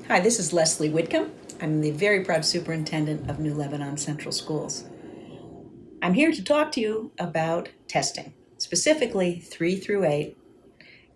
Hi, this is Leslie Whitcomb. I'm the very proud superintendent of New Lebanon Central Schools. I'm here to talk to you about testing, specifically 3 through 8,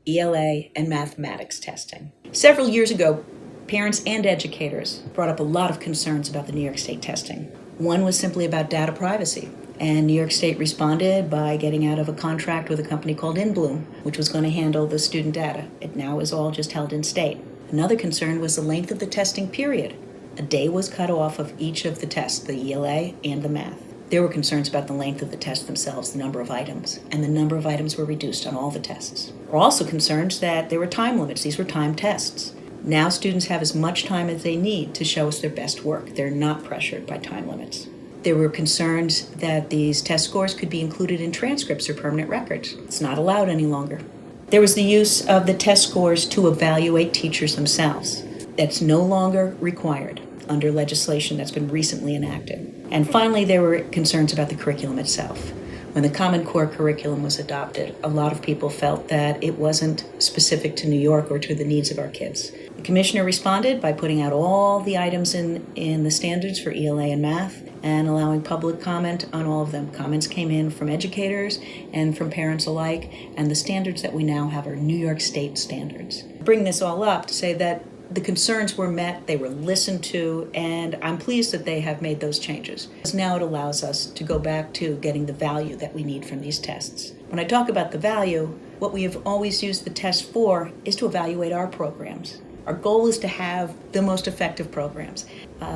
ELA, and mathematics testing. Several years ago, parents and educators brought up a lot of concerns about the New York State testing. One was simply about data privacy, and New York State responded by getting out of a contract with a company called InBloom, which was going to handle the student data. It now is all just held in state. Another concern was the length of the testing period. A day was cut off of each of the tests, the ELA and the math. There were concerns about the length of the tests themselves, the number of items, and the number of items were reduced on all the tests. There were also concerns that there were time limits. These were timed tests. Now students have as much time as they need to show us their best work. They're not pressured by time limits. There were concerns that these test scores could be included in transcripts or permanent records. It's not allowed any longer. There was the use of the test scores to evaluate teachers themselves. That's no longer required under legislation that's been recently enacted. And finally, there were concerns about the curriculum itself. When the Common Core curriculum was adopted, a lot of people felt that it wasn't specific to New York or to the needs of our kids. The commissioner responded by putting out all the items in the standards for ELA and math and allowing public comment on all of them. Comments came in from educators and from parents alike, and the standards that we now have are New York State standards. I bring this all up to say that the concerns were met, they were listened to, and I'm pleased that they have made those changes. Now it allows us to go back to getting the value that we need from these tests. When I talk about the value, what we have always used the tests for is to evaluate our programs. Our goal is to have the most effective programs,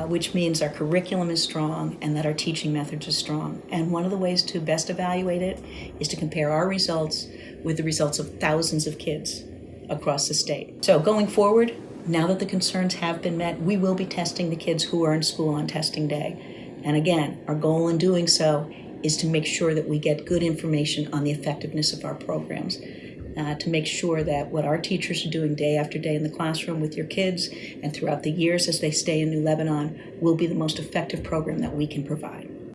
which means our curriculum is strong and that our teaching methods are strong. And one of the ways to best evaluate it is to compare our results with the results of thousands of kids across the state. So going forward, now that the concerns have been met, we will be testing the kids who are in school on testing day. And again, our goal in doing so is to make sure that we get good information on the effectiveness of our programs, to make sure that what our teachers are doing day after day in the classroom with your kids and throughout the years as they stay in New Lebanon will be the most effective program that we can provide.